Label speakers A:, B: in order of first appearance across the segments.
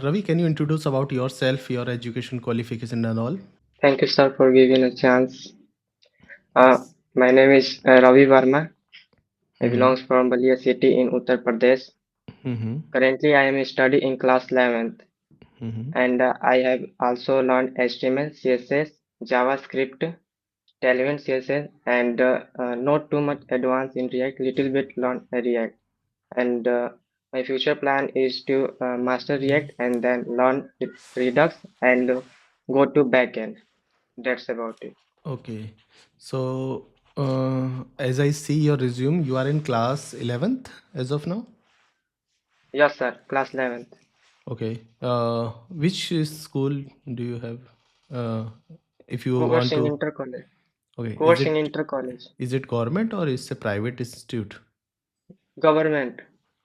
A: Ravi, can you introduce about yourself, your education qualification and all?
B: Thank you, sir, for giving a chance.
A: Yes.
B: My name is Ravi Verma. I
A: Mm-hmm.
B: belongs from Balia city in Uttar Pradesh.
A: Mm-hmm.
B: Currently, I am studying in class 11th,
A: Mm-hmm.
B: and I have also learned HTML, CSS, JavaScript, Tailwind CSS, and not too much advanced in React. Little bit learn React, and my future plan is to master React and then learn Redux and go to backend. That's about it.
A: Okay. So, as I see your resume, you are in class 11th as of now.
B: Yes, sir. Class 11th.
A: Okay. Which school do you have? Uh, if you
B: Course
A: want
B: in
A: to.
B: inter college.
A: Okay.
B: Course in inter college.
A: Is it government or is it a private institute?
B: Government.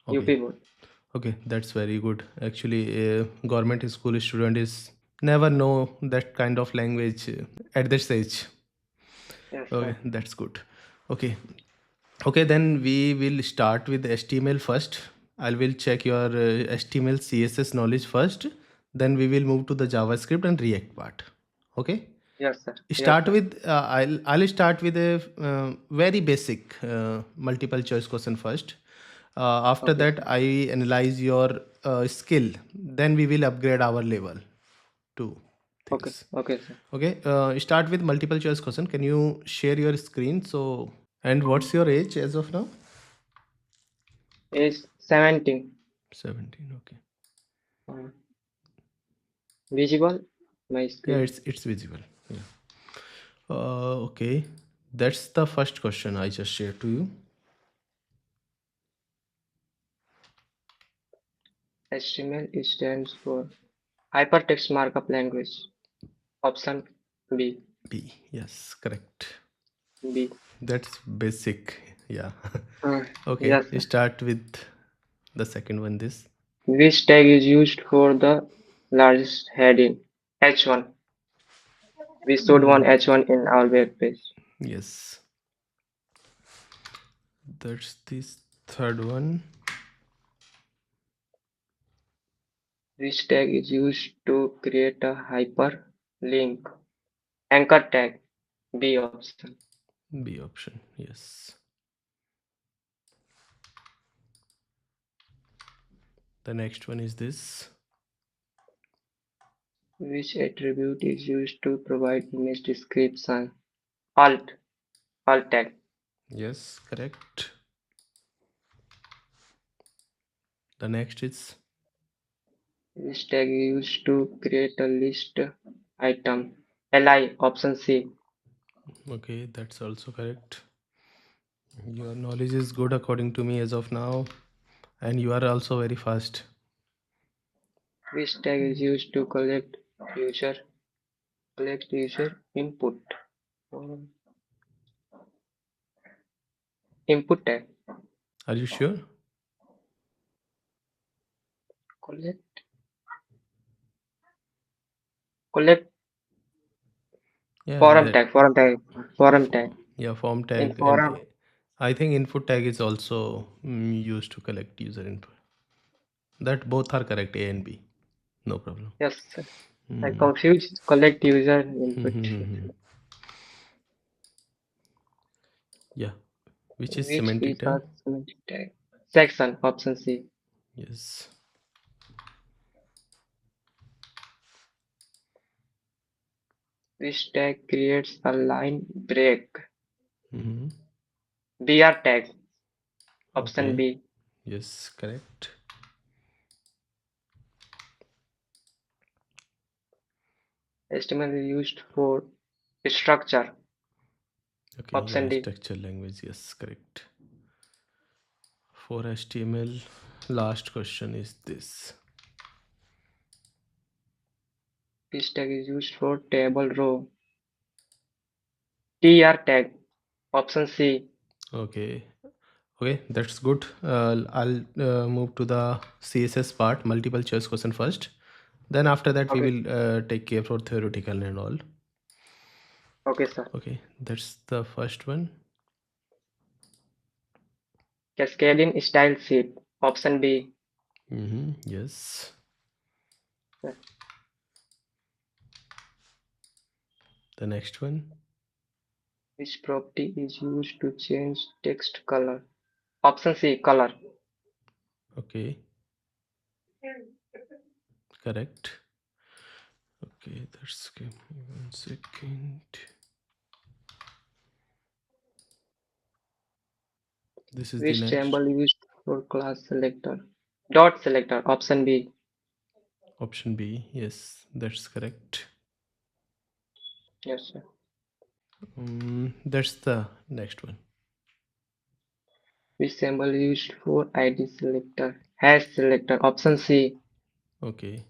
A: Okay.
B: UP board.
A: Okay, that's very good. Actually, government school student is never know that kind of language at this age.
B: Yes,
A: Okay,
B: sir.
A: that's good. Okay, okay, then we will start with HTML first. I will check your HTML CSS knowledge first. Then we will move to the JavaScript and React part. Okay.
B: Yes, sir. Yes,
A: Start
B: sir.
A: with I'll start with a very basic multiple choice question first. After
B: Okay,
A: that,
B: sir.
A: I analyze your skill. Then we will upgrade our level to
B: Okay.
A: things.
B: Okay, sir.
A: Okay. Start with multiple choice question. Can you share your screen? So, and what's your age as of now?
B: Is 17.
A: 17. Okay.
B: Uh, visible? My
A: Yeah,
B: screen.
A: it's visible. Yeah. Okay. That's the first question I just shared to you.
B: HTML stands for Hypertext Markup Language. Option B.
A: B. Yes, correct.
B: B.
A: That's basic. Yeah.
B: Uh,
A: Okay.
B: yes, sir.
A: Start with the second one. This.
B: Which tag is used for the largest heading? H1. We should want H1 in our web page.
A: Yes. That's this third one.
B: Which tag is used to create a hyperlink? Anchor tag. B option.
A: B option. Yes. The next one is this.
B: Which attribute is used to provide image description? Alt. Alt tag.
A: Yes, correct. The next is.
B: Which tag is used to create a list item? Li. Option C.
A: Okay, that's also correct. Your knowledge is good according to me as of now, and you are also very fast.
B: Which tag is used to user collect user input? Um, Input tag.
A: Are you sure?
B: Collect collect
A: Yeah,
B: forum
A: that.
B: tag. Forum tag. Forum tag.
A: Yeah, form
B: In
A: tag and
B: forum.
A: I think input tag is also used to collect user input. That both are correct, A and B. No problem.
B: Yes, sir. I confused collect user input.
A: Yeah, which is
B: Which
A: semantic
B: is
A: tag.
B: a semantic tag? Section. Option C.
A: Yes.
B: Which tag creates a line break?
A: Mm-hmm.
B: BR tag. Option
A: Okay.
B: B.
A: Yes, correct.
B: HTML is used for structure.
A: Okay,
B: Option
A: yeah,
B: D.
A: structure language. Yes, correct. For HTML, last question is this.
B: Which tag is used for table row? TR tag. Option C.
A: Okay. Okay, that's good. I'll move to the CSS part, multiple choice question first. Then after that, we
B: Okay.
A: will take care for theoretical and all.
B: Okay, sir.
A: Okay, that's the first one.
B: Cascading style sheet. Option B.
A: Yes.
B: sir.
A: The next one.
B: Which property is used to change text color? Option C, color.
A: Okay, correct. Okay, that's give me 1 second. This is the
B: Which
A: next
B: symbol used for class selector? Dot selector. Option B.
A: option B. Yes, that's correct.
B: Yes, sir.
A: That's the next one.
B: Which symbol used for ID selector? Hash selector. Option C.
A: Okay,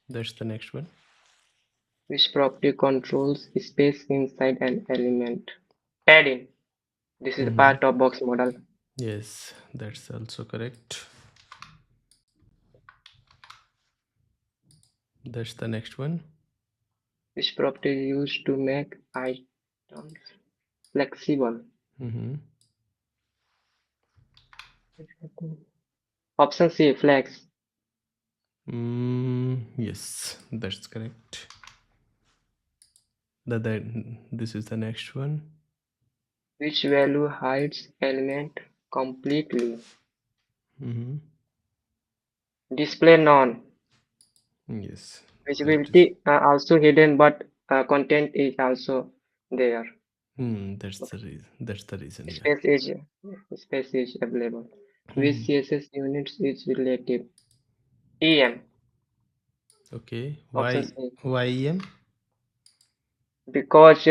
A: that's the next one.
B: Which property controls space inside an element? Padding. This is a
A: Mm-hmm.
B: part of box model.
A: Yes, that's also correct. That's the next one.
B: Which property is used to make items flexible?
A: Mm-hmm.
B: Option C. Flex.
A: Yes, that's correct. This is the next one.
B: Which value hides element completely?
A: Mm-hmm.
B: Display none.
A: Yes, that is.
B: Visibility also hidden, but content is also there.
A: That's the reason. That's the reason. Yeah.
B: Space is space is available. Which
A: Hmm.
B: CSS units is relative? EM.
A: Okay.
B: Option
A: Why?
B: C.
A: Why EM?
B: Because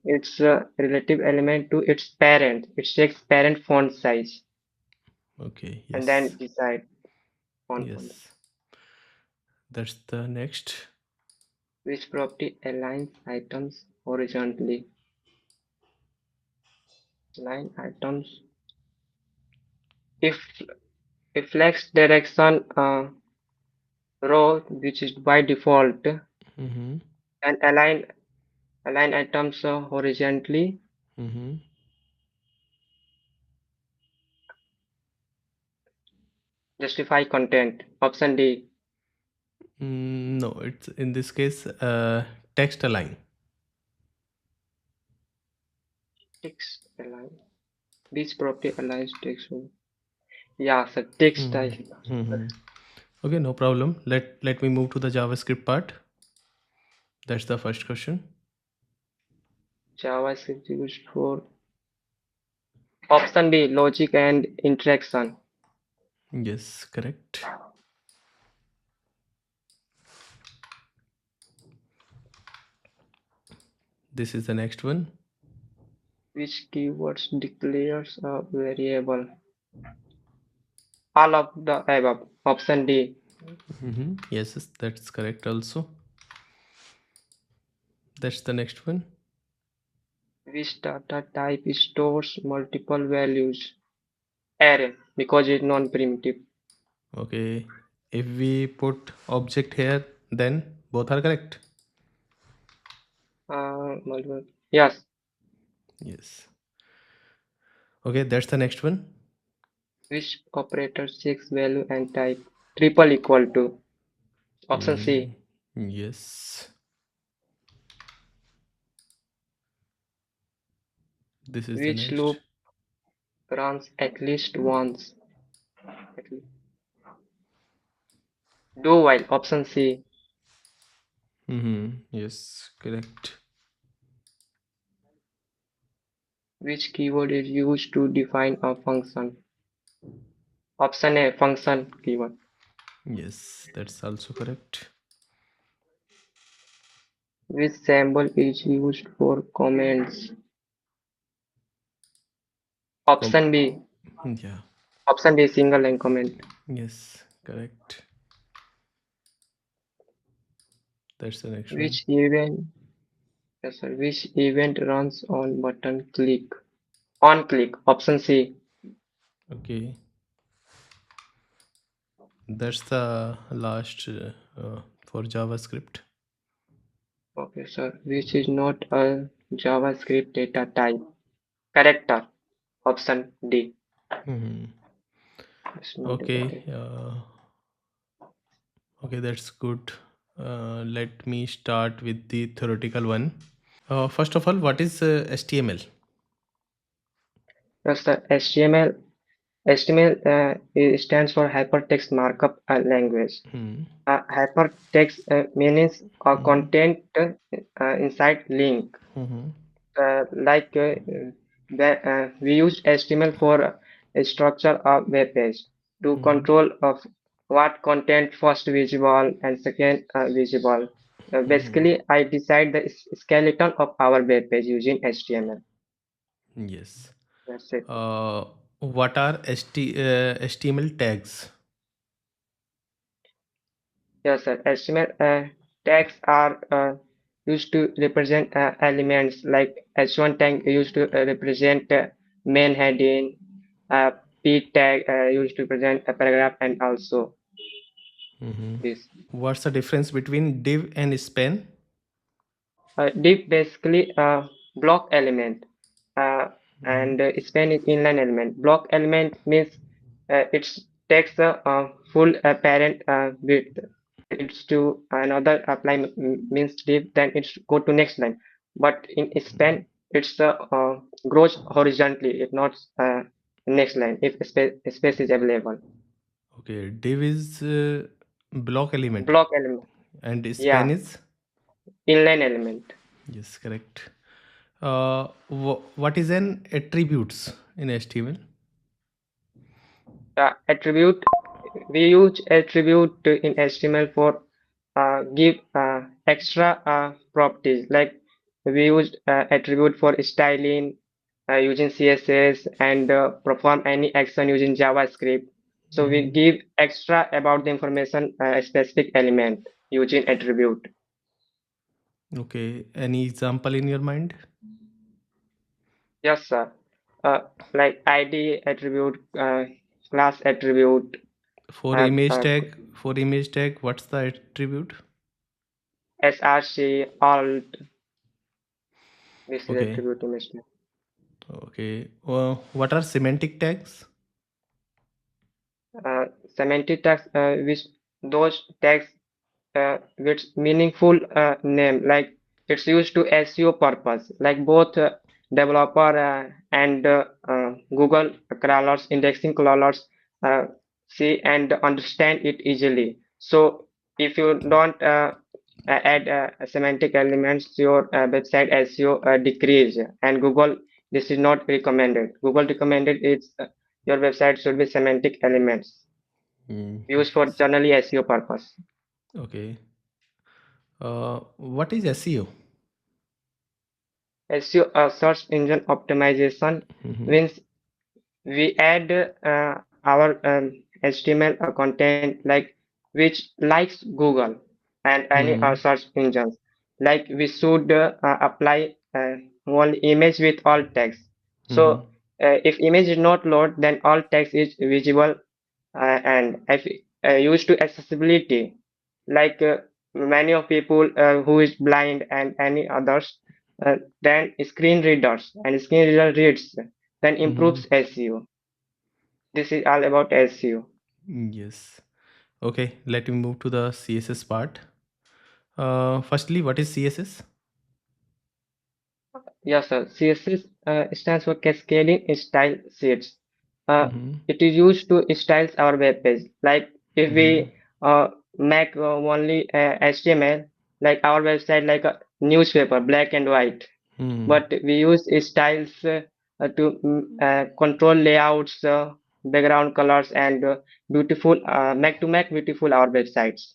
B: it's a relative element to its parent. It checks parent font size
A: Okay.
B: and then
A: Yes.
B: decide font font.
A: Yes. That's the next.
B: Which property aligns items horizontally? Line items. If flex direction row, which is by default,
A: Mm-hmm.
B: and align items horizontally.
A: Mm-hmm.
B: Justify content. Option D.
A: No, it's in this case text align.
B: Text align. Which property aligns text? Yeah, so text style.
A: Mm-hmm. Mm-hmm. Okay, no problem. Let me move to the JavaScript part. That's the first question.
B: JavaScript used for option B. Logic and interaction.
A: Yes, correct. This is the next one.
B: Which keywords declares a variable? All of the above. Option D.
A: Mm-hmm. Yes, that's correct also. That's the next one.
B: Which data type stores multiple values? Array, because it's non-primitive.
A: Okay. If we put object here, then both are correct.
B: Multiple. Yes.
A: Yes. Okay, that's the next one.
B: Which operator checks value and type? Triple equal to. Option
A: Mm,
B: C.
A: yes. This is the
B: Which
A: next.
B: loop runs at least once? At least. Do while. Option C.
A: Mm-hmm. Yes, correct.
B: Which keyword is used to define a function? Option A. Function keyword.
A: Yes, that's also correct.
B: Which symbol is used for comments?
A: Com
B: Option B.
A: yeah.
B: Option B. Single line comment.
A: Yes, correct. That's the next one.
B: Which event? Yes, sir. Which event runs on button click? On click. Option C.
A: Okay. That's the last for JavaScript.
B: Okay, sir. Which is not a JavaScript data type? Character. Option D.
A: Mm-hmm.
B: It's not
A: Okay.
B: detected.
A: Okay, that's good. Let me start with the theoretical one. First of all, what is HTML?
B: Yes, the HTML it stands for Hypertext Markup Language.
A: Hmm.
B: Hypertext means a
A: Hmm.
B: content inside link.
A: Hmm.
B: Like we use HTML for structure of web page to
A: Hmm.
B: control of what content first visible and second visible.
A: Hmm.
B: Basically, I decide the skeleton of our web page using HTML.
A: Yes.
B: That's it.
A: Uh, what are HTML tags?
B: Yes, sir. HTML tags are used to represent elements like H1 tag used to represent main heading, uh, P tag used to represent a paragraph, and also
A: Hmm.
B: this.
A: What's the difference between div and span?
B: Div basically block element, uh,
A: Hmm.
B: and span is inline element. Block element means it takes the full parent width. It's to another apply means div, then it's go to next line. But in span, it's grows horizontally. If not next line, if space is available.
A: Okay, div is block element
B: Block element,
A: and span
B: yeah,
A: is,
B: inline element.
A: yes, correct. What is an attributes in HTML?
B: Attribute, we use attribute in HTML for give extra properties. Like we use attribute for styling using CSS and perform any action using JavaScript. So we
A: Hmm.
B: give extra about the information a specific element using attribute.
A: Okay, any example in your mind?
B: Yes, sir. Uh, like ID attribute, class attribute,
A: For
B: uh,
A: image
B: uh,
A: tag, what's the attribute?
B: SRC, alt. This is
A: Okay,
B: attribute image.
A: okay. What are semantic tags?
B: Semantic tags, which those tags with meaningful name, like it's used to SEO purpose, like both developer and Google crawlers, indexing crawlers uh, see and understand it easily. So if you don't add semantic elements, your website SEO decrease, and Google, this is not recommended. Google recommended it's your website should be semantic elements
A: Mm,
B: used for
A: yes.
B: generally SEO purpose.
A: Okay. What is SEO?
B: SEO, search engine optimization,
A: Mm-hmm.
B: means we add our HTML content like which likes Google and any
A: Mm-hmm.
B: search engines. Like we should apply one image with alt text. So
A: Mm-hmm.
B: if image is not load, then alt text is visible, and if used to accessibility, like many of people who is blind and any others, then screen readers and screen reader reads, then
A: Mm-hmm.
B: improves SEO. This is all about SEO.
A: Yes. Okay, let me move to the CSS part. Firstly, what is CSS?
B: Yes, sir. CSS stands for Cascading Style Sheets. Uh,
A: Mm-hmm.
B: it is used to styles our web page. Like if
A: Mm-hmm.
B: we make only HTML, like our website, like a newspaper, black and white.
A: Hmm.
B: But we use styles to control layouts, background colors, and beautiful make beautiful our websites.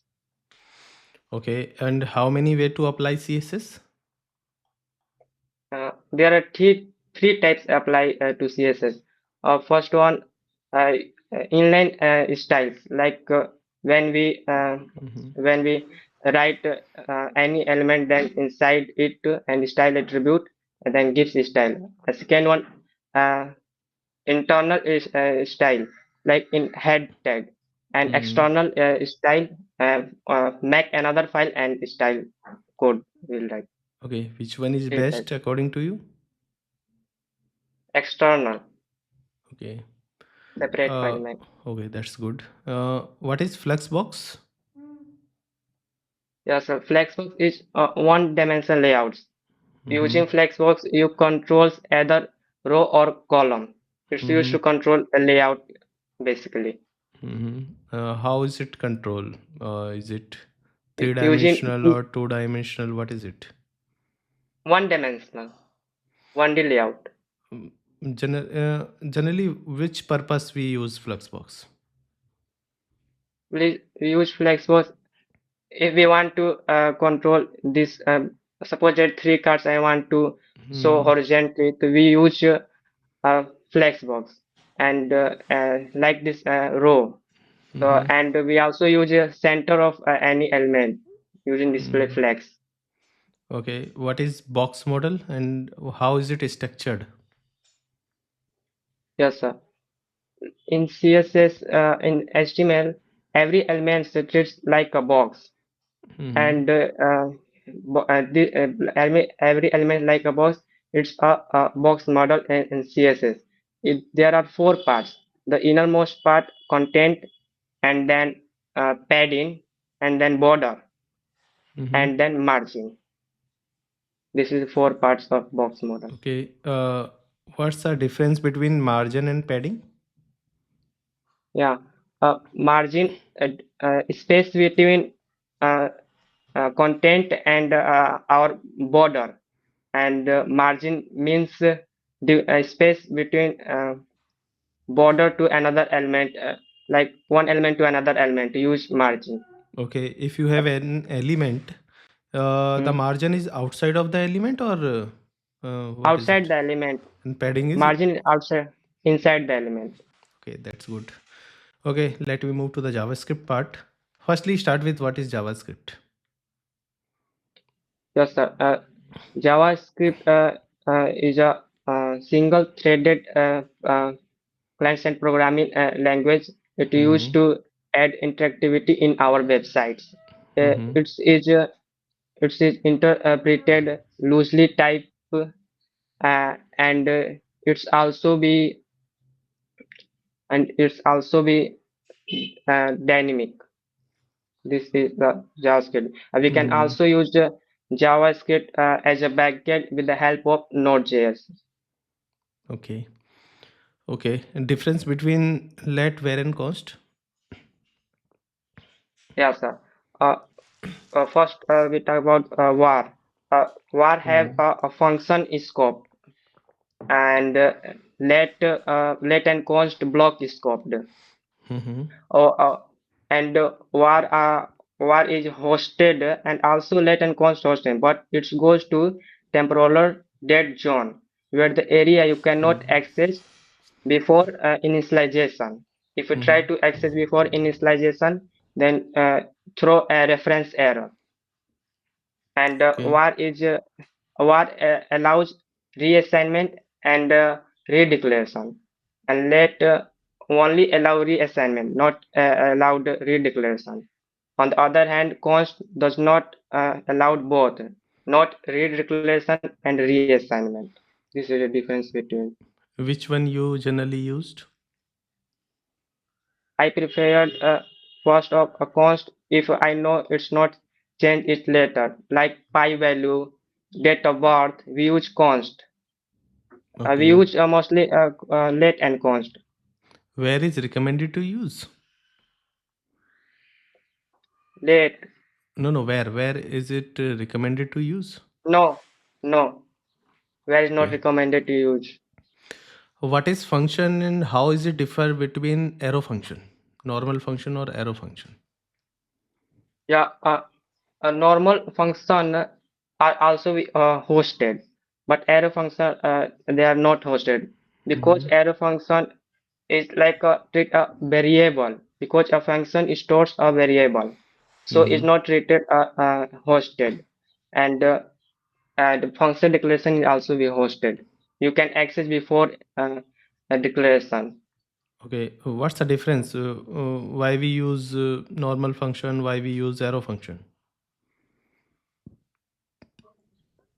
A: Okay, and how many way to apply CSS?
B: There are three types apply to CSS. First one, uh, inline styles, like
A: Mm-hmm.
B: when we write any element, then inside it and style attribute, and then gives style. The second one, uh, internal is style, like in head tag, and
A: Mm-hmm.
B: external style, make another file and style code will write.
A: Okay, which one is
B: Three types.
A: best according to you?
B: External.
A: Okay.
B: separate file name.
A: Okay, that's good. What is Flexbox?
B: Yes, so Flexbox is one-dimensional layouts.
A: Mm-hmm.
B: Using Flexbox, you controls either row or column. It's used
A: Mm-hmm.
B: to control a layout basically.
A: Mm-hmm. How is it control? Is it
B: Using
A: three-dimensional or two-dimensional? What is it?
B: one-dimensional, 1D layout.
A: Generally, which purpose we use Fluxbox?
B: We use Flexbox if we want to control this. Suppose that three cards I want to show
A: Hmm.
B: horizontally, so we use Flexbox and like this row.
A: Mm-hmm.
B: And we also use a center of any element using display
A: Hmm.
B: flex.
A: Okay, what is box model and how is it structured?
B: Yes, sir. In CSS, in HTML, every element is treated like a box,
A: Mm-hmm.
B: and every element like a box. It's a box model in CSS. There are four parts: the innermost part, content, and then padding, and then border,
A: Mm-hmm.
B: and then margin. This is four parts of box model.
A: Okay, what's the difference between margin and padding?
B: Yeah, margin space between uh, content and our border, and margin means the space between border to another element, like one element to another element. Use margin.
A: Okay, if you have an element, the
B: Hmm.
A: margin is outside of the element or what is
B: Outside
A: it?
B: the element,
A: And padding is
B: margin is outside, inside the element.
A: okay, that's good. Okay, let me move to the JavaScript part. Firstly, start with what is JavaScript.
B: Yes, sir. JavaScript is a single-threaded client-side programming language. It used
A: Mm-hmm.
B: to add interactivity in our websites. Uh,
A: Mm-hmm.
B: it's is uh, it is interpreted loosely type, and it's also be dynamic. This is the JavaScript. We can
A: Mm-hmm.
B: also use the JavaScript as a backend with the help of Node.js.
A: Okay. Okay. And difference between let, where, and const.
B: Yeah, sir. Uh, First, we talk about var. Var have
A: Mm-hmm.
B: a function scope, and let and const block scoped.
A: Mm-hmm.
B: Uh, and var is hosted and also let and const hosted, but it goes to temporal dead zone where the area you cannot access before initialization. If you try
A: Mm-hmm.
B: to access before initialization, then throw a reference error. And
A: Okay.
B: var allows reassignment and redeclaration, and let only allow reassignment, not allowed redeclaration. On the other hand, const does not allow both, not redeclaration and reassignment. This is the difference between.
A: Which one you generally used?
B: I preferred first of a const if I know it's not change it later, like pi value, date of birth. We use const. We
A: Okay.
B: use mostly let and const.
A: Where is recommended to use?
B: Let.
A: No, no. Where is it recommended to use?
B: No, no. Where is not
A: Okay.
B: recommended to use.
A: What is function and how is it differ between arrow function, normal function or arrow function?
B: Yeah, a normal function are also hosted, but arrow function they are not hosted because
A: Mm-hmm.
B: arrow function is like treat a variable, because a function stores a variable, so it's
A: Mm-hmm.
B: not treated hosted, and and function declaration is also be hosted. You can access before a declaration.
A: Okay. What's the difference? Why we use normal function? Why we use arrow function?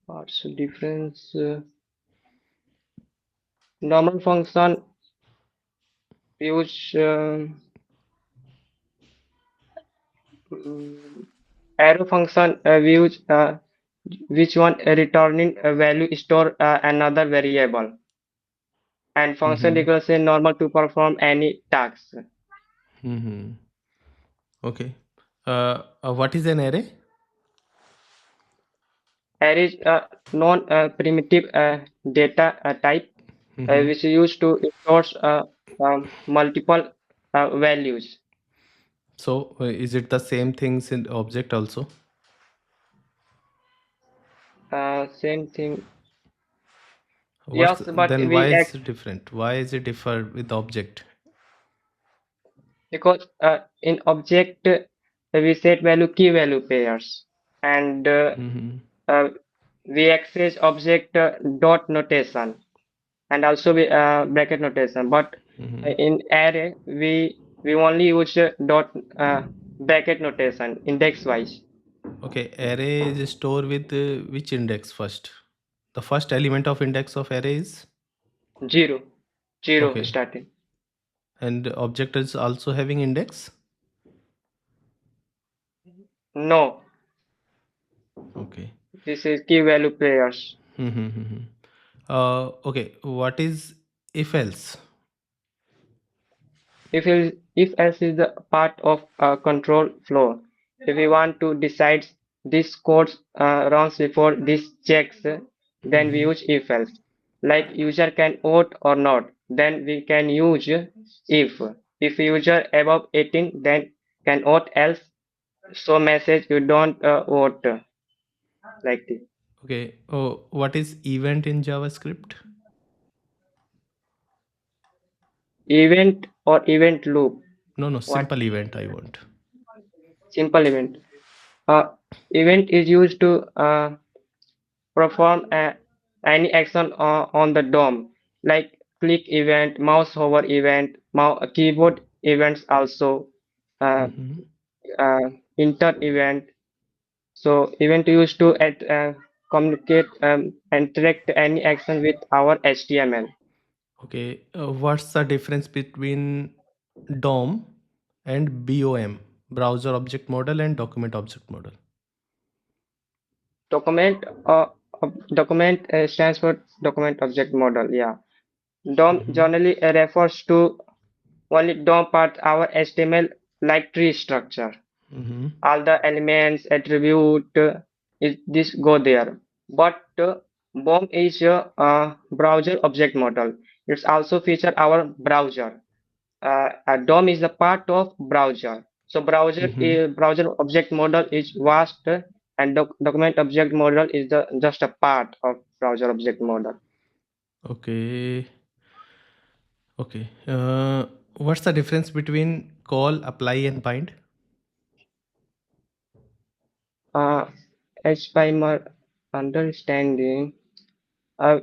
B: What's the difference? Normal function use mm, arrow function views which one returning a value store another variable, and function
A: Mm-hmm.
B: equals a normal to perform any task.
A: Mm-hmm. Okay. What is an array?
B: Array is a non-primitive data type
A: Mm-hmm.
B: which is used to store multiple values.
A: So is it the same things in object also?
B: Same thing.
A: What's
B: Yes, but
A: then why is it different? Why is it differ with object?
B: because in object we set value key value pairs, and
A: Mm-hmm.
B: uh, we access object dot notation, and also bracket notation. But
A: Mm-hmm.
B: in array we only use dot bracket notation index wise.
A: Okay, array is stored with which index first? The first element of index of array is
B: Zero, zero
A: okay,
B: starting.
A: and object is also having index.
B: No,
A: Okay.
B: this is key value pairs.
A: Mm-hmm. Okay, what is if else?
B: If else is the part of a control flow. If we want to decide this code runs before this checks, then we
A: Mm-hmm.
B: use if else. Like user can vote or not, then we can use if. If user above 18, then can vote, else so message you don't vote, like this.
A: Okay. Oh, what is event in JavaScript?
B: Event or event loop.
A: No, no,
B: What?
A: simple event I want.
B: Simple event. Uh, Event is used to perform any action on the DOM, like click event, mouse hover event, keyboard events also, uh,
A: Mm-hmm.
B: enter event. So event used to communicate and interact any action with our HTML.
A: Okay. What's the difference between DOM and BOM, browser object model, and document object model?
B: Document document stands for document object model. Yeah, DOM
A: Mm-hmm.
B: generally refers to only DOM part our HTML like tree structure.
A: Mm-hmm.
B: All the elements attribute is this go there, but BOM is a browser object model. It's also feature our browser. DOM is a part of browser, so
A: Mm-hmm.
B: browser object model is vast, and document object model is the just a part of browser object model.
A: Okay. Okay. What's the difference between call, apply, and bind?
B: uh, as by my understanding, uh,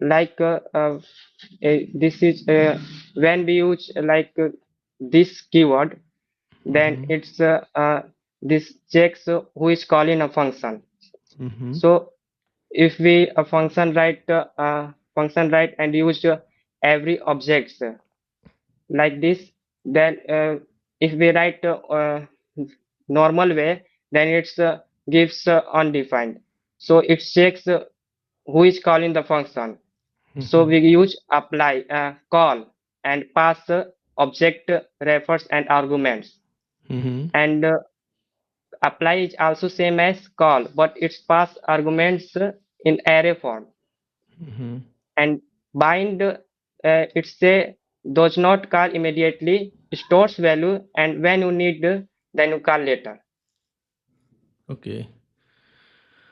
B: like this is when we use this keyword, then
A: Mm-hmm.
B: it's this checks who is calling a function.
A: Mm-hmm.
B: So if we a function write and use every objects like this, then if we write normal way, then it's gives undefined. So it checks who is calling the function. So
A: Mm-hmm.
B: we use apply, call, and pass object refers and arguments.
A: Mm-hmm.
B: And apply is also same as call, but it's pass arguments in array form.
A: Mm-hmm.
B: And bind, it say does not call immediately, stores value, and when you need, then you call later.
A: Okay.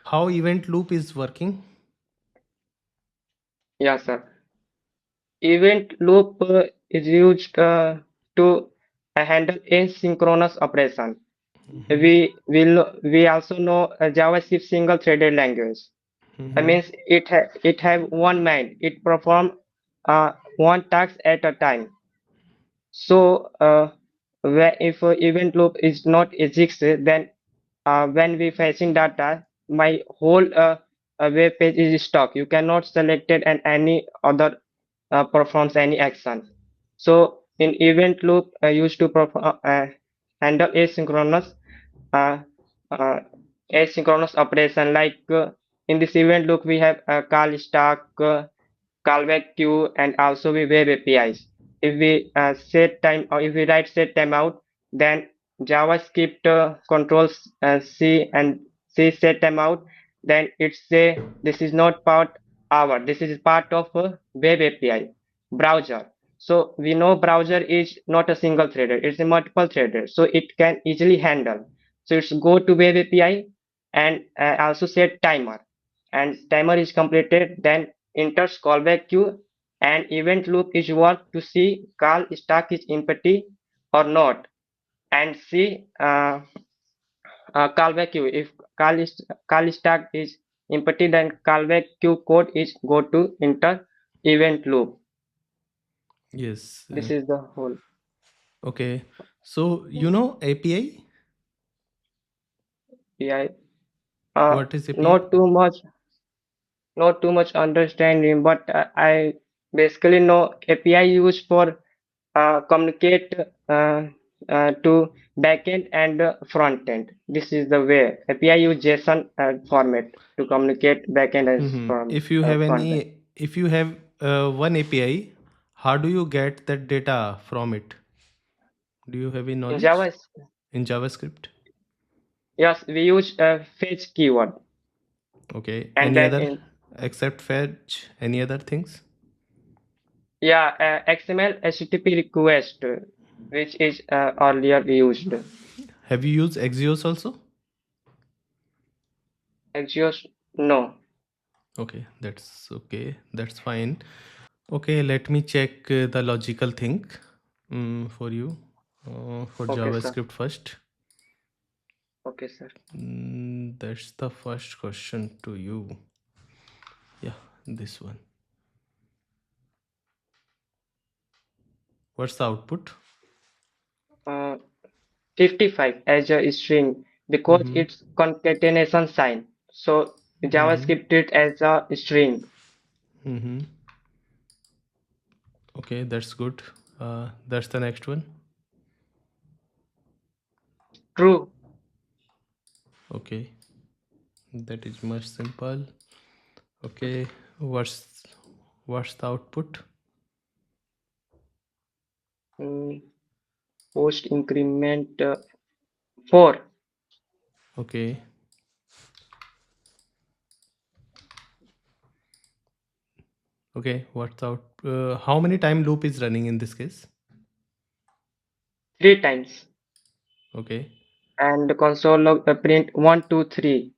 A: How event loop is working?
B: Yeah, sir. Event loop is used to handle asynchronous operation.
A: Mm-hmm.
B: We also know JavaScript single threaded language. That
A: Mm-hmm.
B: means it have one mind. It perform one task at a time. So where if event loop is not exists, then when we fetching data, my whole web page is stuck. You cannot select it and any other performs any action. So in event loop used to handle uh, uh, asynchronous operation like in this event loop we have call stack, callback queue, and also we web APIs. If we set time or if we write set timeout, then JavaScript controls C and C set timeout. Then it say this is not part our. This is part of a web API browser. So we know browser is not a single threaded; it's a multiple threaded. So it can easily handle. So it's go to web API and also set timer, and timer is completed. Then enters callback queue, and event loop is worked to see call stack is empty or not, and see callback queue. If call stack is empty, then callback queue code is go to enter event loop.
A: Yes.
B: This is the whole.
A: Okay. So you know API?
B: Yeah. Uh,
A: What is API?
B: not too much, not too much understanding, but I basically know API used for communicate to backend and frontend. This is the way API use JSON format to communicate backend and from
A: If you have
B: frontend.
A: if you have one API, how do you get that data from it? Do you have any
B: In
A: knowledge
B: Java,
A: in JavaScript?
B: yes, we use fetch keyword,
A: Okay.
B: and
A: Any
B: then
A: other
B: in
A: except fetch? Any other things?
B: yeah XML HTTP request, which is earlier used.
A: Have you used Axios also?
B: Axios, no.
A: Okay, that's okay. That's fine. Okay, let me check the logical thing for you for
B: Okay, sir.
A: JavaScript first.
B: Okay, sir.
A: That's the first question to you. Yeah, this one. What's the output?
B: Uh, 55 as a string because
A: Mm-hmm.
B: it's concatenation sign. So
A: Mm-hmm.
B: JavaScript it as a string.
A: Mm-hmm. Okay, that's good. That's the next one.
B: True.
A: Okay, that is much simple. Okay, what's the output?
B: Mm, Post increment 4.
A: Okay, okay. What's out? How many time loop is running in this case?
B: 3 times.
A: Okay,
B: And the console log print 1, 2, 3.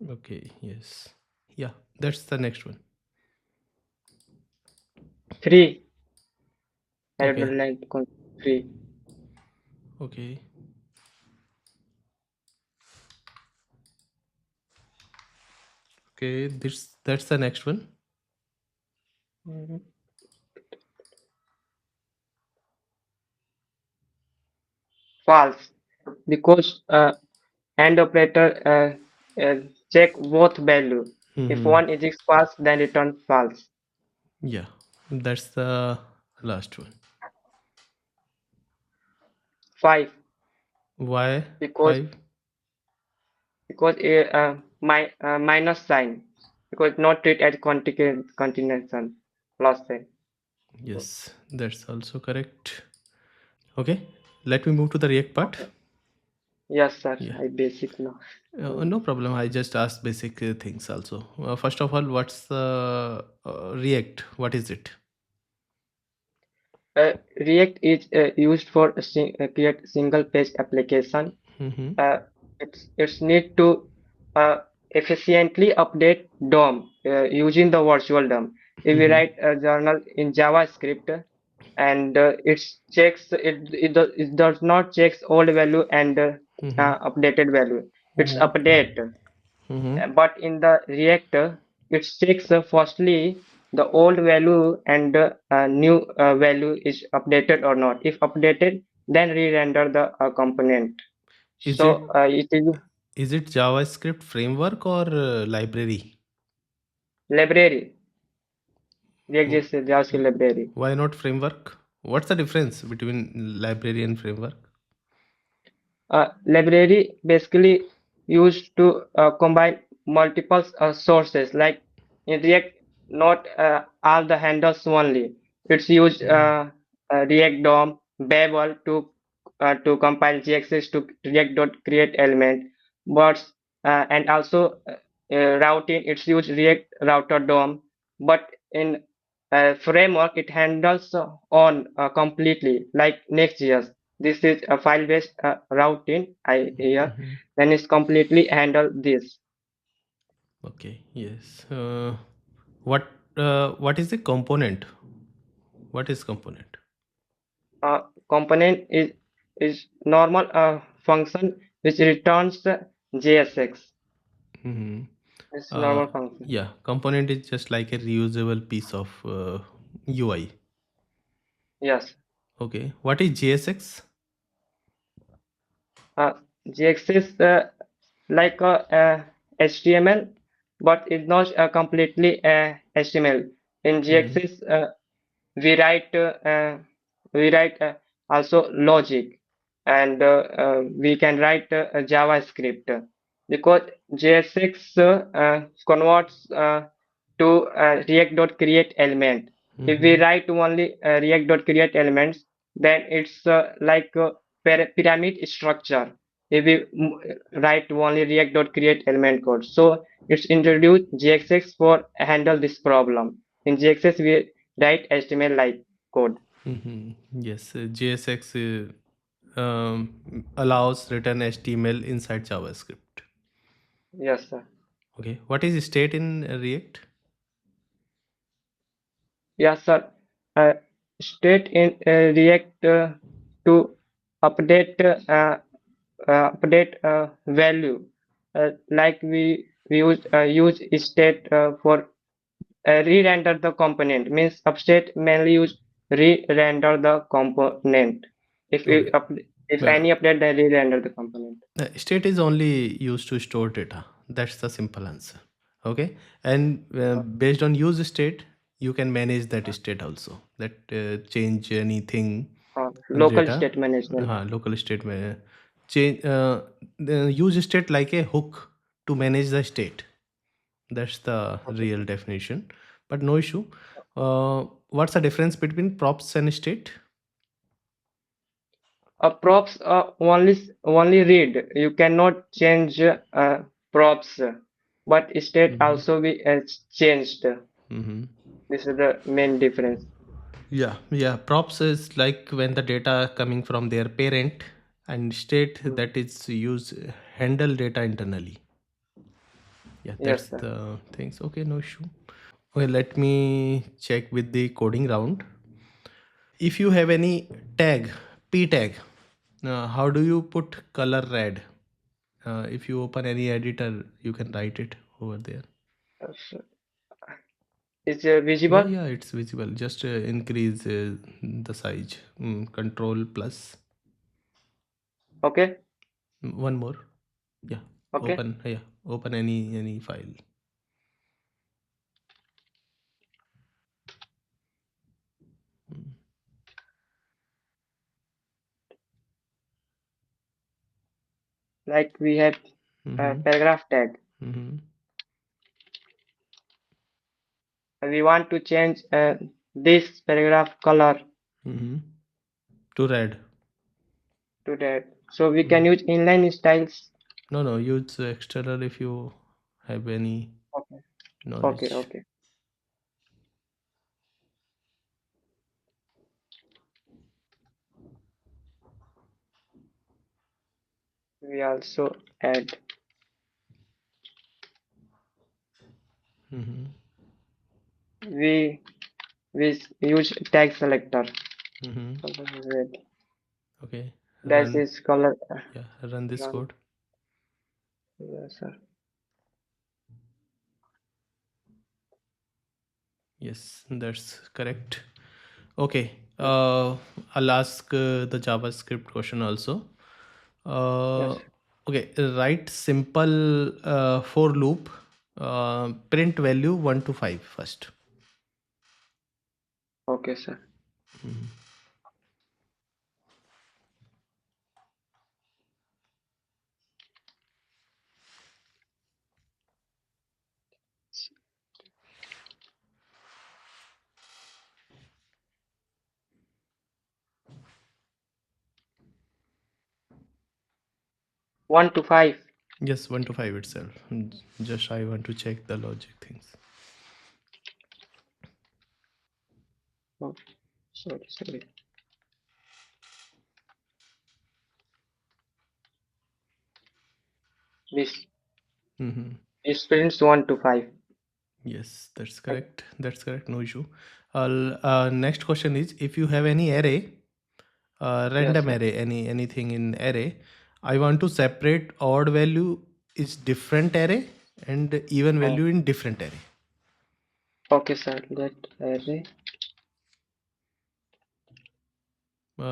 A: okay, yes, yeah. That's the next one.
B: 3.
A: Okay,
B: Header length 3.
A: okay, okay. This that's the next one.
B: Mhm. False. Because AND operator check both value. If
A: Mm-hmm.
B: one is false, then return false.
A: Yeah, that's the last one.
B: 5.
A: Why
B: Because
A: 5?
B: minus sign, because not treat as continuation loss sign.
A: Yes, that's also correct. Okay, let me move to the React part.
B: Yes, sir.
A: Yeah,
B: I basic now.
A: no problem. I just asked basic things also. First of all, what's the React? What is it?
B: React is used for create single page application.
A: Mm-hmm.
B: It's need to uh, efficiently update DOM using the virtual DOM. If we
A: Mm-hmm.
B: write a journal in JavaScript, and it does not checks old value and
A: Mm-hmm.
B: updated value. It's
A: Mm-hmm.
B: update.
A: Mm-hmm.
B: But in the reactor, it checks firstly the old value and new value is updated or not. If updated, then re-render the component.
A: Is
B: So
A: it
B: it is
A: is it JavaScript framework or library?
B: library. React
A: Wh-
B: JavaScript library.
A: Why not framework? What's the difference between library and framework?
B: Library basically used to combine multiple sources. Like in React, not all the handles only. It's used React DOM, Babel to compile GXS to React.create element, but and also routing. It's used React router DOM, but in framework it handles on completely like Next.js. This is a file-based routing I here. Then it's completely handle this.
A: Okay, yes. What what is the component? What is component?
B: Component is normal function which returns JSX.
A: Hmm.
B: It's normal function.
A: Yeah, component is just like a reusable piece of UI.
B: Yes.
A: Okay, what is JSX?
B: Uh, JX is like a HTML, but it's not completely HTML. In
A: Hmm.
B: JX we write we write also logic, and we can write JavaScript because JSX converts to React.create element. If we
A: Hmm.
B: write only React.create elements, then it's like a pyramid structure. If we write only React.create element code, so it's introduced JSX for handle this problem. In JSX we write HTML like code.
A: Hmm. Yes, JSX allows written HTML inside JavaScript.
B: Yes, sir.
A: Okay, what is state in React?
B: Yes, sir. Uh, State in React to update value. Like we use state for re-render the component. Means upstate mainly use re-render the component. If
A: Okay.
B: we if
A: Well,
B: any update, then re-render the component.
A: state is only used to store data. That's the simple answer. Okay, and based on use state, you can manage that state also. That change anything in
B: Local
A: data.
B: state management.
A: Local state change the use state like a hook to manage the state. That's the
B: Okay.
A: real definition. But no issue. What's the difference between props and state?
B: Props only read. You cannot change props, but state
A: Hmm.
B: also be changed.
A: Hmm.
B: This is the main difference.
A: Yeah, yeah. Props is like when the data coming from their parent, and state
B: Mm.
A: that is use handle data internally. Yeah,
B: Yes,
A: that's
B: sir.
A: the things. Okay, no issue. Okay, let me check with the coding round. If you have any tag, p tag, how do you put color red? If you open any editor, you can write it over there.
B: So, it's
A: Yeah,
B: visible.
A: yeah, it's visible. Just increase the size. Control plus.
B: Okay.
A: One more. Yeah,
B: Okay.
A: open. Yeah, open any file.
B: Like we have
A: Mm-hmm.
B: paragraph tag.
A: Mm-hmm.
B: We want to change this paragraph color
A: Mm-hmm. To red.
B: to that. So we can
A: Mm.
B: use inline styles.
A: No, no. Use external if you have any
B: Okay. Okay.
A: knowledge.
B: Okay. We also add.
A: Mm-hmm.
B: We use tag selector.
A: Mm-hmm.
B: Red.
A: Okay.
B: That
A: Run.
B: is color.
A: Yeah. Run this
B: Run.
A: code.
B: Yes, sir.
A: Yes, that's correct. Okay.
B: Yes.
A: I'll ask the JavaScript question also.
B: Yes.
A: Okay. Write simple for loop. Print value 1 to 5 first.
B: Okay, sir. 1 to 5.
A: Yes, 1 to 5 itself. Just I want to check the logic things.
B: Oh, sorry. This
A: Mm-hmm.
B: this prints 1 to 5.
A: Yes, that's correct. That's correct. No issue. Next question is, if you have any array,
B: Yes,
A: random
B: sir.
A: array, anything in array, I want to separate odd value is different array and even
B: Uh,
A: value in different array.
B: okay, sir. Let array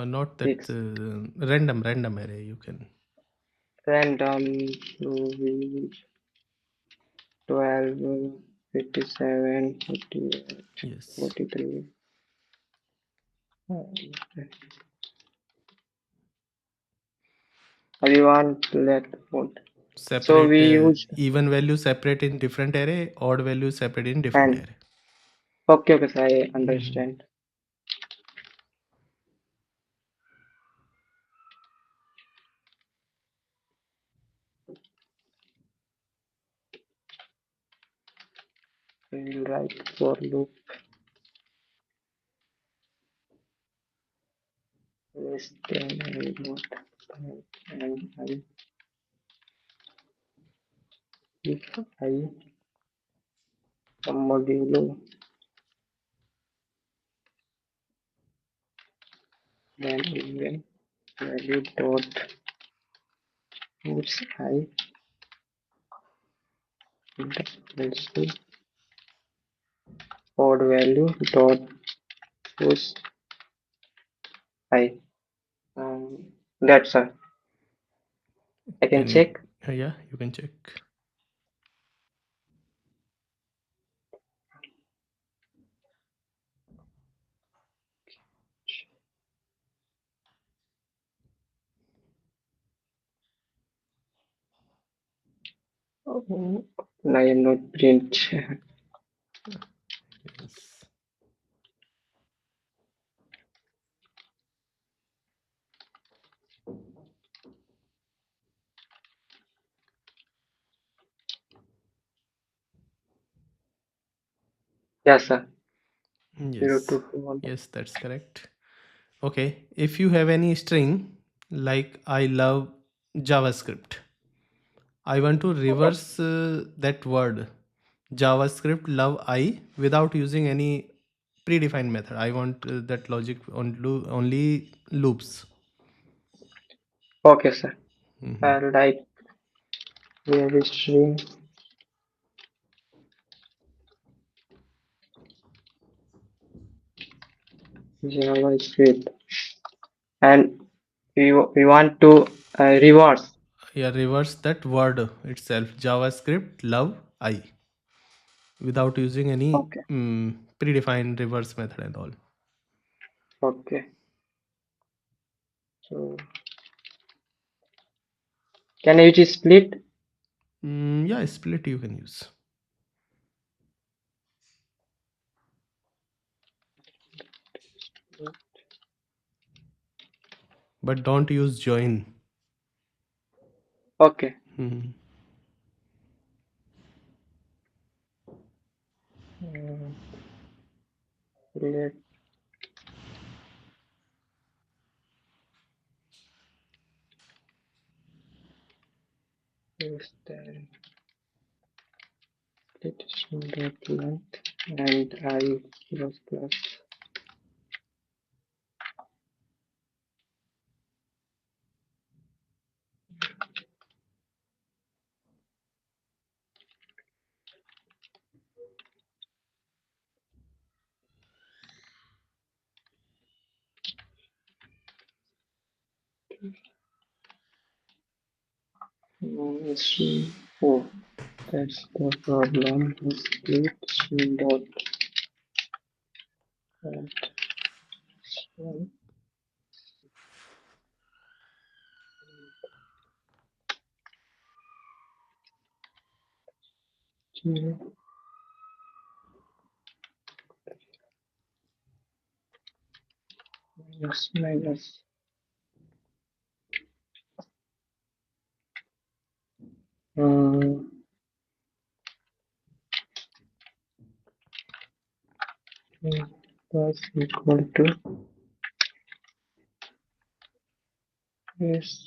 A: Not that
B: 6
A: random array. You can.
B: random to 12, 57, 48,
A: Yes.
B: 43. We want let put. So
A: Separate
B: we use
A: even value separate in different array, odd value separate in different
B: and
A: array.
B: okay, sir. I
A: Mhm.
B: understand. We will write for loop less than I not and I if I modulo then even value dot puts I equals to odd value dot push I. That's all. I can
A: Can you?
B: check.
A: Yeah, you can check.
B: Oh, I am not print.
A: Yes.
B: Yes, sir. Zero
A: Yes.
B: to one.
A: Yes, that's correct. Okay. If you have any string like I love JavaScript, I want to reverse that word JavaScript love I without using any predefined method. I want that logic only loops.
B: Okay, sir.
A: Mhm.
B: I'll write where is string JavaScript and we want to reverse.
A: Yeah, reverse that word itself JavaScript love I without using any
B: Okay.
A: predefined reverse method and all.
B: Okay. So can I use split?
A: Yeah, split you can use, but don't use join.
B: Okay.
A: Mhm.
B: Uh, let us then split string dot length and I plus. String. Oh, that's the problem. Split string dot length. Minus Was equal to yes.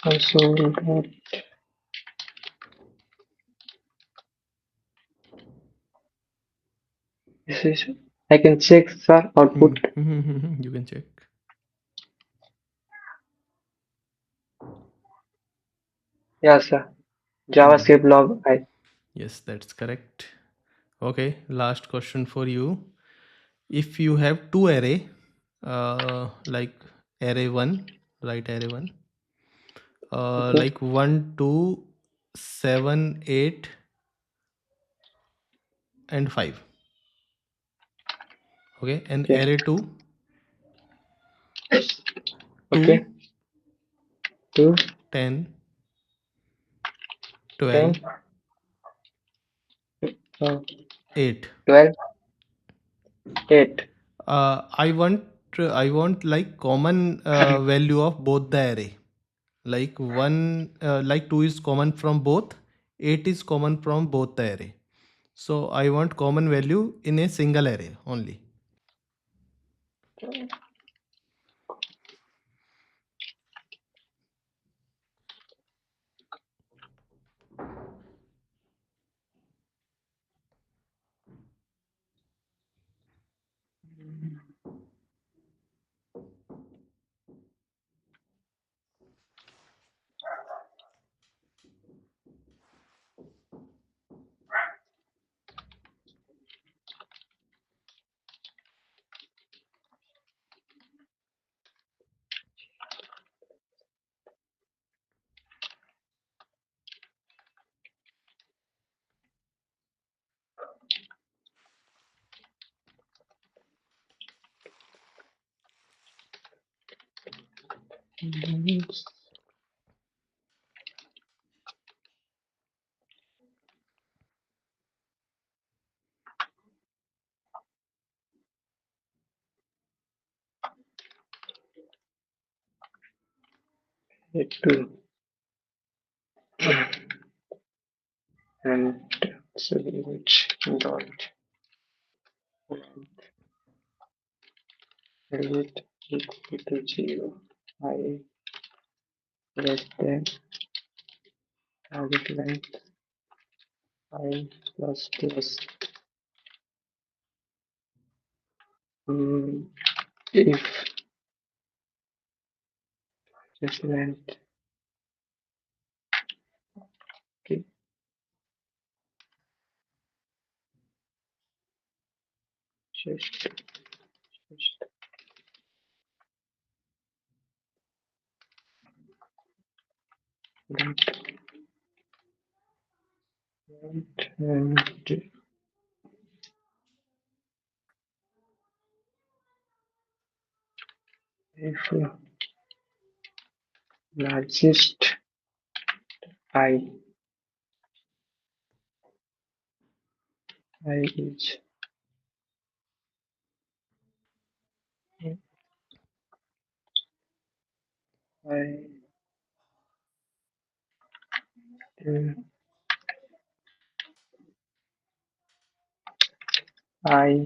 B: Also dot this is I can check sir output.
A: You can check.
B: Yes sir. JavaScript log I.
A: Yes, that's correct. Okay, last question for you. If you have two array, like array 1, write array 1,
B: Okay.
A: like 1, 2, 7, 8, and 5. Okay, and
B: Okay.
A: array 2, 2,
B: Okay. 2,
A: 10,
B: 10,
A: 12, 8.
B: 12, 8.
A: I want like common value of both the array. Like 1, like 2 is common from both, 8 is common from both the array. So I want common value in a single array only.
B: It 2 and absolute dot length equal to 0. I less than target length I plus plus. If just length okay, just length and if largest I is I then I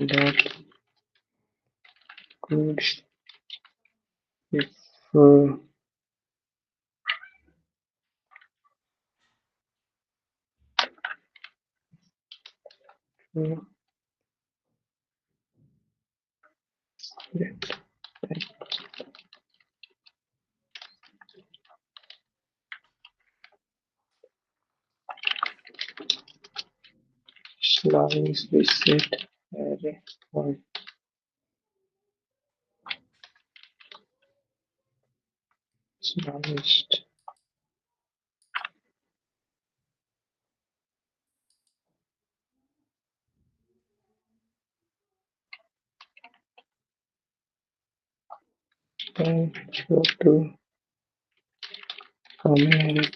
B: dot goods if uh, that slice reset array one smallest and go to common array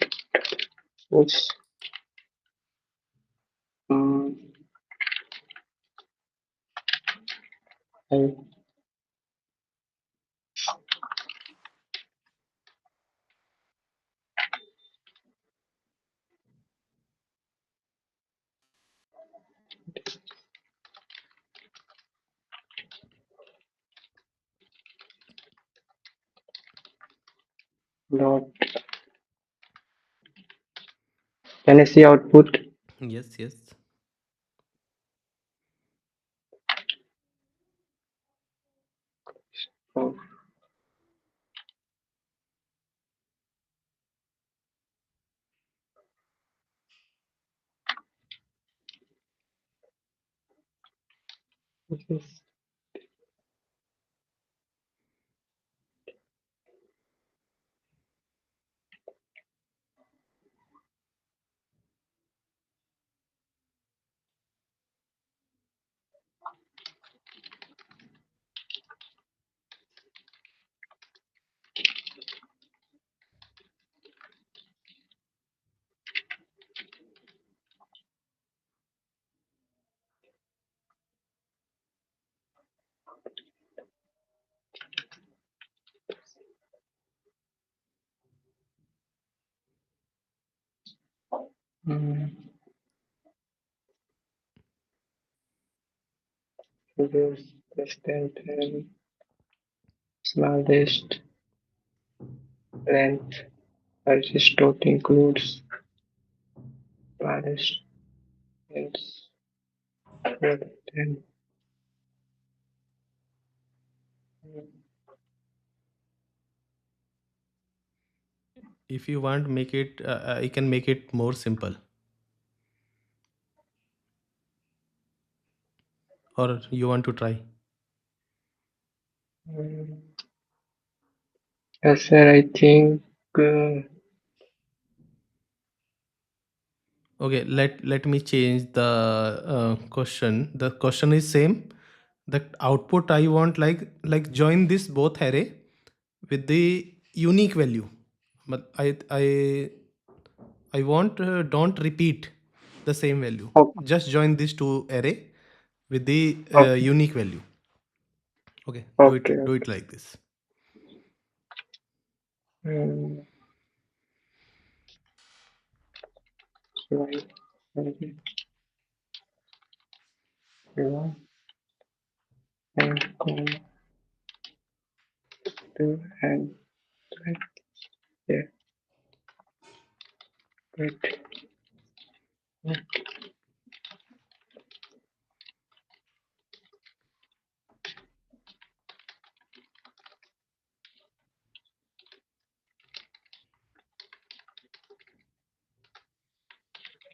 B: puts I dot. Can I see output?
A: Yes, yes.
B: Oh, this is mm, this distance and smallest length. This dot includes smallest length more than
A: If you want, make it. I can make it more simple, or you want to try?
B: mm, yes, sir. I think
A: Okay, let me change the question. The question is same. The output I want, like join this both array with the unique value. But I want, don't repeat the same value.
B: oh,
A: Just join these two array with the
B: okay,
A: unique value. Okay,
B: okay,
A: do it
B: okay.
A: like this.
B: Mm, right, okay, one and comma two and three. Yeah, great. Mm,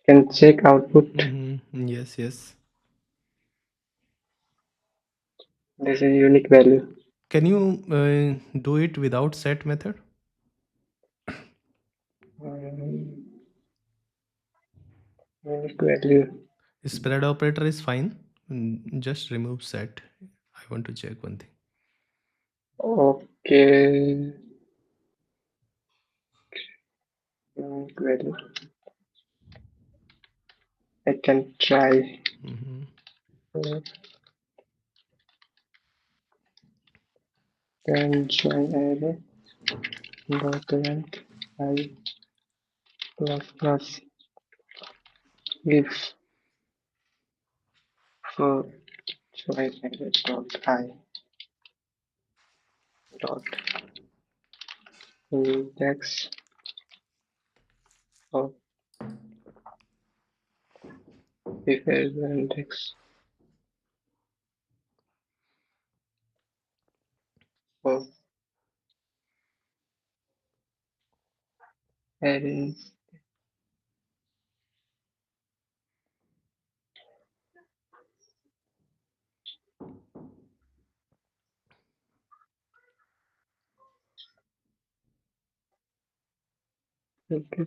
B: can check output.
A: Yes, yes.
B: This is unique value.
A: Can you do it without set method?
B: Um, unique value.
A: Spread operator is fine. Just remove set. I want to check one thing.
B: Okay, unique value. I can try.
A: Mhm.
B: Can join array dot length I plus if for join array dot I dot index of if there is an index of array Okay.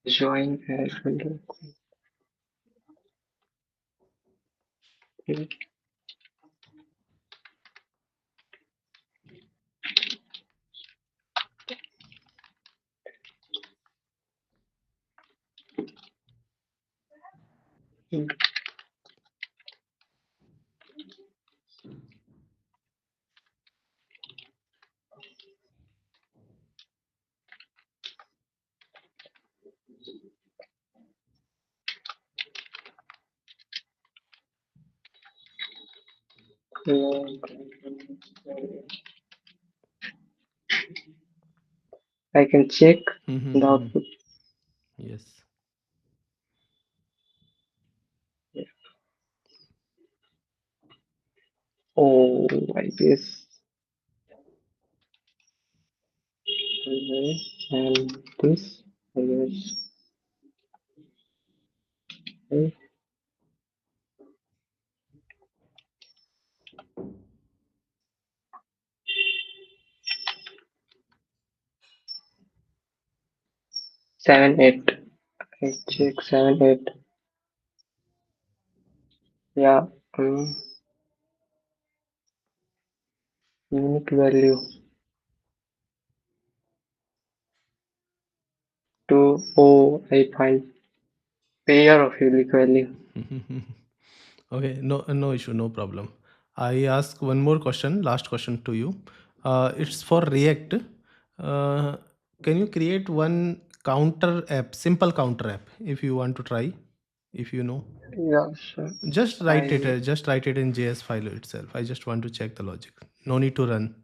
B: Join as well. Okay. I can check the output.
A: Yes.
B: Oh, I guess. Okay. And this, I guess. Okay. 7, 8. I check 7, 8. Yeah. Unique value to I find pair of unique value.
A: Okay, no issue, no problem. I ask one more question, last question to you. It's for React. Uh, can you create one counter app, simple counter app, if you want to try, if you know?
B: Yeah, sure.
A: Just write it in JS file itself. I just want to check the logic. No need to run.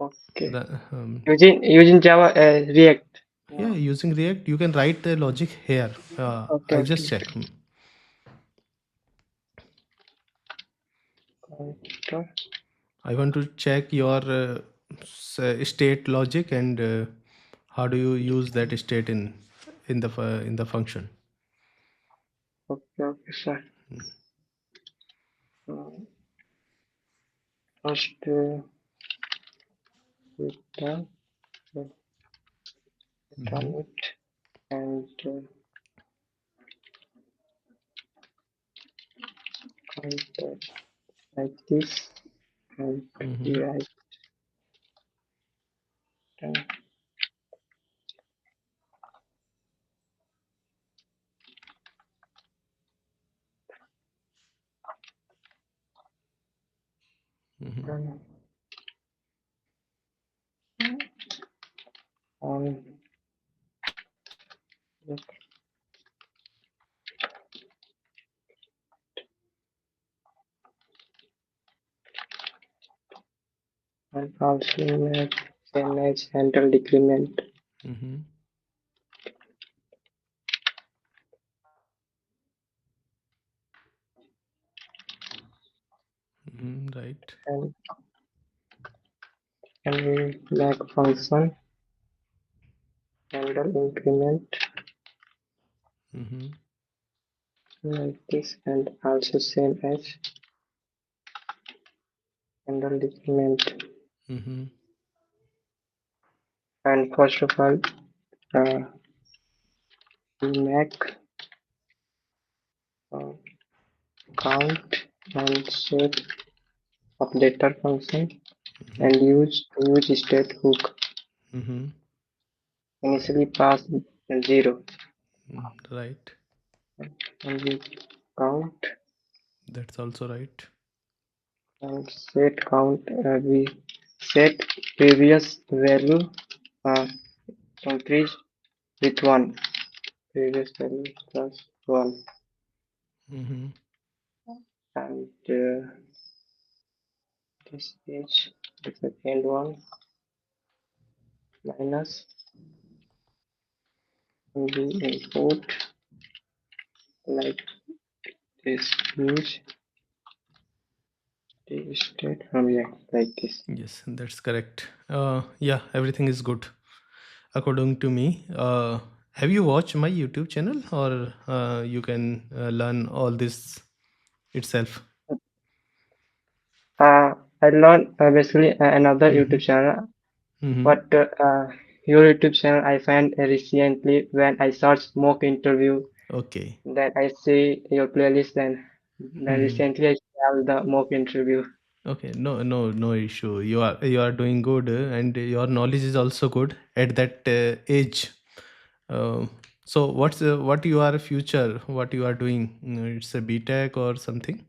B: Okay.
A: Um,
B: Using Java React.
A: yeah,
B: Yeah.
A: using React, you can write the logic here.
B: Okay,
A: I'll
B: okay.
A: just check.
B: Counter.
A: I want to check your state logic and how do you use that state in the function.
B: Okay, okay, sir. First, return, return
A: Mhm,
B: it, and counter like this, and
A: mhm,
B: rewrite and
A: mhm,
B: run on the and also manage handle decrement
A: mhm, mhm, right.
B: and we make function handle increment
A: Mhm,
B: like this, and also same as handle decrement.
A: mhm,
B: And first of all, uh, we make uh, count and set updater function and
A: mhm,
B: use state hook.
A: mhm,
B: Initially pass 0
A: right.
B: and we count
A: That's also right.
B: and set count. We set previous value uh, increase with 1. Previous value plus 1
A: Mhm,
B: and this is the second one minus and we import like this use the state from here like this.
A: yes, that's correct. Yeah, everything is good according to me. Have you watched my YouTube channel or you can learn all this itself?
B: I learned basically another
A: Mm-hmm.
B: YouTube channel,
A: Mm-hmm.
B: but your YouTube channel I found recently when I searched mock interview.
A: Okay.
B: Then I see your playlist. Then
A: Mm-hmm.
B: recently I have the mock interview.
A: Okay, no issue. You are doing good, and your knowledge is also good at that age. Uh, so what you are future? What you are doing? It's a BTech or something.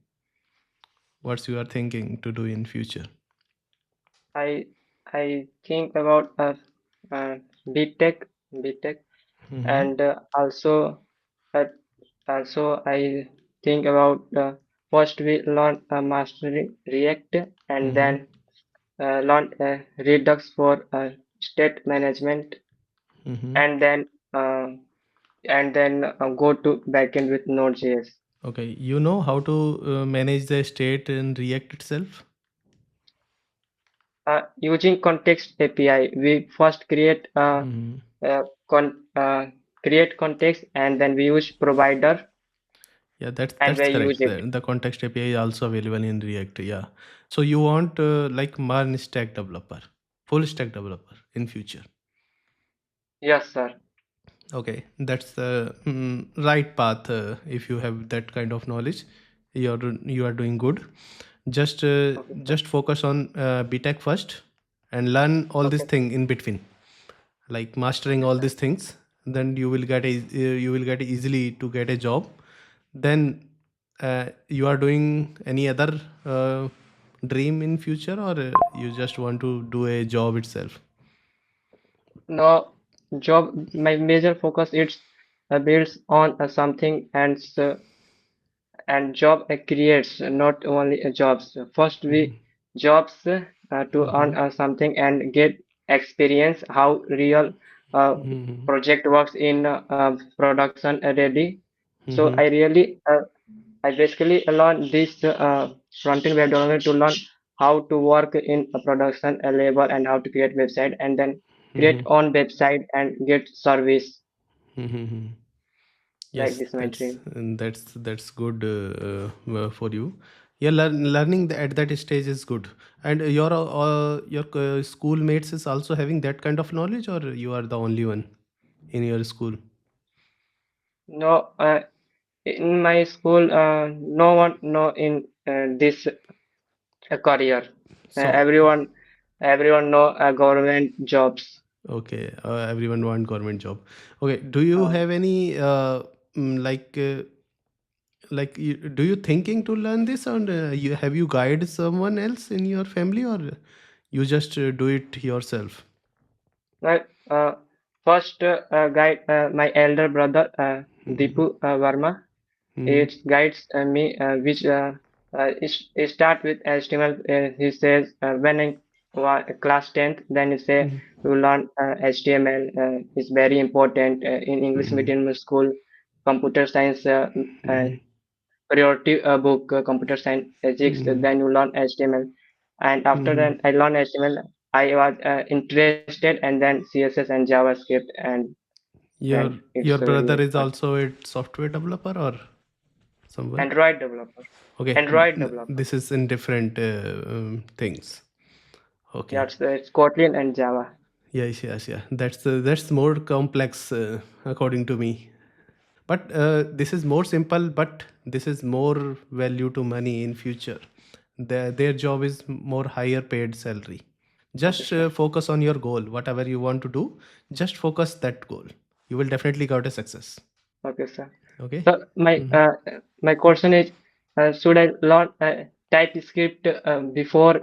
A: What's you are thinking to do in future?
B: I I think about uh, BTech, BTech,
A: Mm-hmm.
B: and uh, I think about first we learn mastering React, and
A: Mm-hmm.
B: then learn Redux for state management,
A: Mm-hmm.
B: and then uh, go to backend with Node.js.
A: Okay, you know how to manage the state in React itself.
B: Using context API, we first
A: Mm-hmm.
B: con create context, and then we use provider
A: Yeah, that's
B: and
A: that's
B: we use
A: correct.
B: it.
A: The context API is also available in React. Yeah. So you want like more stack developer, full stack developer in future.
B: Yes, sir.
A: Okay, that's the right path. If you have that kind of knowledge, you are doing good. Just uh,
B: Okay, sir.
A: just focus on BTech first and learn all this
B: Okay,
A: thing in between, like mastering
B: okay,
A: all
B: sir.
A: these things. Then you will get easily to get a job. Then you are doing any other dream in future, or you just want to do a job itself?
B: Now, job. My major focus is builds on something, and job creates not only jobs. First, we jobs to earn
A: Mm-hmm.
B: something and get experience how real uh,
A: Mm-hmm.
B: project works in production ready. So
A: Mm-hmm.
B: I basically learned this front-end web development to learn how to work in a production level and how to create website and then create
A: Mm-hmm.
B: on website and get service.
A: Mm-hmm.
B: Like
A: Yes,
B: this, my
A: that's
B: dream.
A: that's good for you. Yeah, learning at that stage is good. And your schoolmates is also having that kind of knowledge, or you are the only one in your school?
B: No, in my school, no one know in this career.
A: So
B: Everyone know government jobs.
A: okay, everyone want government job. Okay, do you
B: Uh,
A: have any like do you thinking to learn this, and you have you guide someone else in your family, or you just do it yourself?
B: my first guide, my elder brother, Deepu Verma.
A: Mm-hmm.
B: It guides me, which it start with HTML. He says when I class 10th, then he say you learn HTML. Is very important in English
A: Mm-hmm.
B: medium school. Computer science uh,
A: Mm-hmm.
B: priority book, computer science physics.
A: Mm-hmm.
B: Then you learn HTML, and after
A: Mm-hmm.
B: that I learned HTML. I was interested, and then CSS and JavaScript, and then it's
A: Your
B: very
A: brother is
B: fun.
A: also a software developer or someone?
B: Android developer.
A: Okay,
B: Android developer.
A: this is in different things. Okay.
B: That's it's Kotlin and Java.
A: Yes, yes, yeah. That's more complex according to me. But this is more simple, but this is more value to money in future. Their job is more higher paid salary.
B: Okay,
A: Just
B: sir.
A: focus on your goal, whatever you want to do. Just focus that goal. You will definitely get a success.
B: Okay, sir.
A: Okay.
B: So
A: Mhm.
B: my question is, should I learn TypeScript before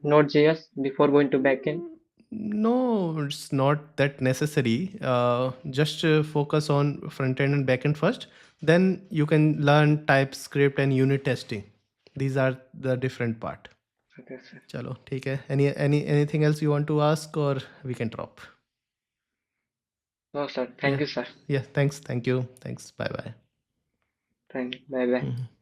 B: Node.js before going to backend?
A: No, it's not that necessary. Just focus on front end and back end first. Then you can learn TypeScript and unit testing. These are the different part.
B: Okay, sir.
A: चलो ठीक है. Anything else you want to ask, or we can drop?
B: No, sir. Thank
A: Yeah,
B: you, sir.
A: yeah. Thanks. Thank you. Thanks. Bye bye.
B: Thank you. Bye bye.